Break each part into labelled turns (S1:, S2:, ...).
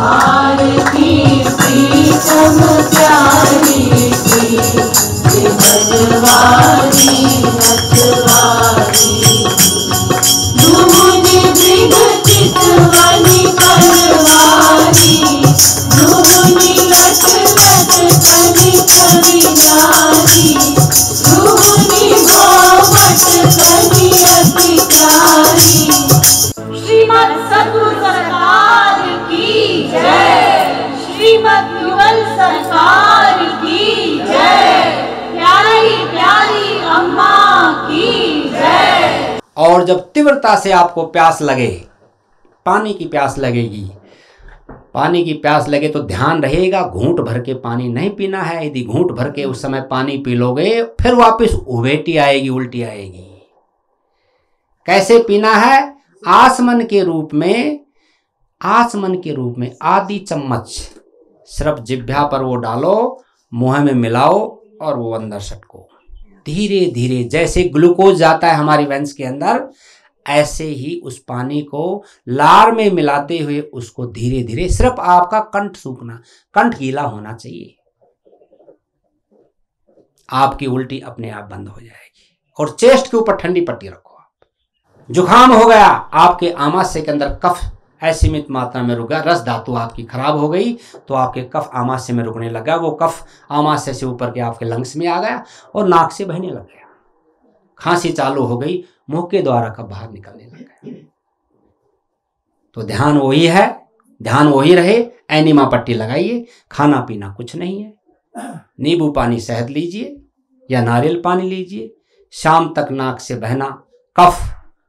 S1: आरती प्रीतम प्यारी की, भजवारी नटवारी। धूनि मृग चितवनी करवारी, धूनि लट लट कनि कनि नारी, धूनि गोवट कनि अति प्यारी। श्रीमद सद्गुरु सरकार की जय, श्रीमद युगल सरकार की जय, प्यारी प्यारी अम्मा की जय।
S2: और जब तीव्रता से आपको प्यास लगे, पानी की प्यास लगेगी, पानी की प्यास लगे तो ध्यान रहेगा घूंट भर के पानी नहीं पीना है। यदि घूंट भर के उस समय पानी पी लोगे फिर वापस उवेटी आएगी, उल्टी आएगी। कैसे पीना है? आसमन के रूप में, आसमन के रूप में आधी चम्मच सिर्फ जिह्वा पर वो डालो, मुंह में मिलाओ और वो अंदर सटको। धीरे धीरे जैसे ग्लूकोज जाता है हमारी वेंस के अंदर, ऐसे ही उस पानी को लार में मिलाते हुए उसको धीरे धीरे, सिर्फ आपका कंठ सूखना, कंठ गीला होना चाहिए, आपकी उल्टी अपने आप बंद हो जाएगी। और चेस्ट के ऊपर ठंडी पट्टी रखो। आप जुकाम हो गया, आपके आमाशय के अंदर कफ असीमित मात्रा में रुक गया, रस धातु आपकी खराब हो गई तो आपके कफ आमाशय में रुकने लगा, वो कफ आमाशय से ऊपर के आपके लंग्स में आ गया और नाक से बहने लग गया। खांसी चालू हो गई, मुंह के द्वारा कफ बाहर निकलने लग गया। तो ध्यान वही है, ध्यान वही रहे। एनिमा पट्टी लगाइए, खाना पीना कुछ नहीं है। नींबू पानी शहद लीजिए या नारियल पानी लीजिए। शाम तक नाक से बहना कफ,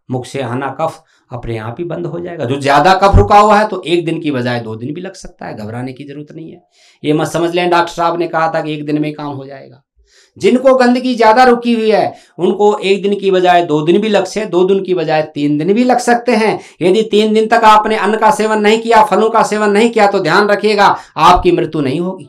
S2: मुख से आना कफ अपने आप ही बंद हो जाएगा। जो ज्यादा कफ रुका हुआ है तो 1 दिन की बजाय 2 दिन भी लग सकता है, घबराने की जरूरत नहीं है। ये मत समझ लें डॉक्टर साहब ने कहा था कि 1 दिन में काम हो जाएगा। जिनको गंदगी ज्यादा रुकी हुई है उनको 1 दिन की बजाय 2 दिन भी लग से, 2 दिन की बजाय 3 दिन भी लग सकते हैं। यदि 3 दिन तक आपने अन्न का सेवन नहीं किया, फलों का सेवन नहीं किया तो ध्यान रखिएगा आपकी मृत्यु नहीं होगी।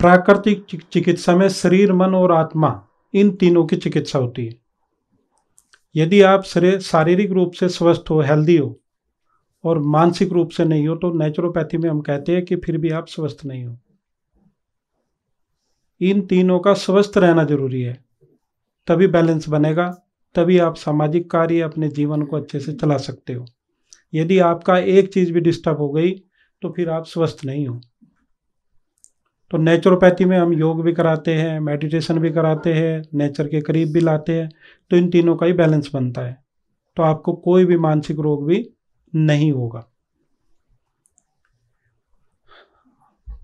S3: प्राकृतिक चिकित्सा में शरीर, मन और आत्मा, इन तीनों की चिकित्सा होती है। यदि आप शारीरिक रूप से स्वस्थ हो, हेल्दी हो और मानसिक रूप से नहीं हो तो नेचुरोपैथी में हम कहते हैं कि फिर भी आप स्वस्थ नहीं हो। इन तीनों का स्वस्थ रहना जरूरी है, तभी बैलेंस बनेगा, तभी आप सामाजिक कार्य, अपने जीवन को अच्छे से चला सकते हो। यदि आपका एक चीज़ भी डिस्टर्ब हो गई तो फिर आप स्वस्थ नहीं हो। तो नेचुरोपैथी में हम योग भी कराते हैं, मेडिटेशन भी कराते हैं, नेचर के करीब भी लाते हैं, तो इन तीनों का ही बैलेंस बनता है, तो आपको कोई भी मानसिक रोग भी नहीं होगा।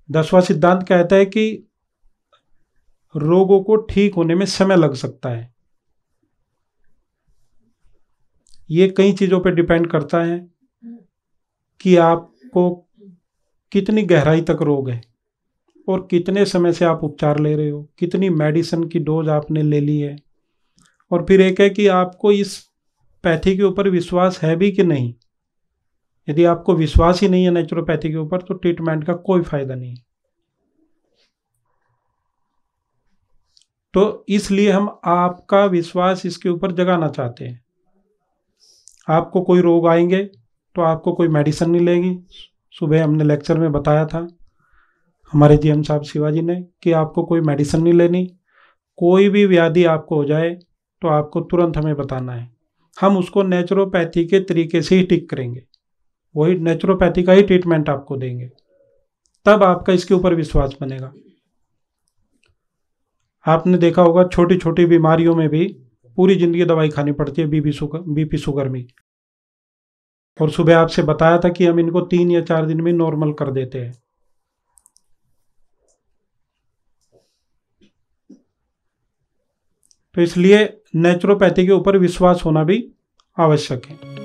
S3: 10वां सिद्धांत कहता है कि रोगों को ठीक होने में समय लग सकता है। ये कई चीज़ों पर डिपेंड करता है कि आपको कितनी गहराई तक रोग है और कितने समय से आप उपचार ले रहे हो, कितनी मेडिसिन की डोज आपने ले ली है, और फिर एक है कि आपको इस पैथी के ऊपर विश्वास है भी कि नहीं। यदि आपको विश्वास ही नहीं है नेचुरोपैथी के ऊपर तो ट्रीटमेंट का कोई फायदा नहीं। तो इसलिए हम आपका विश्वास इसके ऊपर जगाना चाहते हैं। आपको कोई रोग आएंगे तो आपको कोई मेडिसिन नहीं लेगी। सुबह हमने लेक्चर में बताया था हमारे जीएम साहब शिवाजी ने कि आपको कोई मेडिसिन नहीं लेनी। कोई भी व्याधि आपको हो जाए तो आपको तुरंत हमें बताना है, हम उसको नेचुरोपैथी के तरीके से ही ठीक करेंगे, वही नेचुरोपैथी का ही ट्रीटमेंट आपको देंगे, तब आपका इसके ऊपर विश्वास बनेगा। आपने देखा होगा छोटी छोटी बीमारियों में भी पूरी जिंदगी दवाई खानी पड़ती है, बीपी शुगर में, और सुबह आपसे बताया था कि हम इनको 3 या 4 दिन में नॉर्मल कर देते हैं। तो इसलिए नेचुरोपैथी के ऊपर विश्वास होना भी आवश्यक है।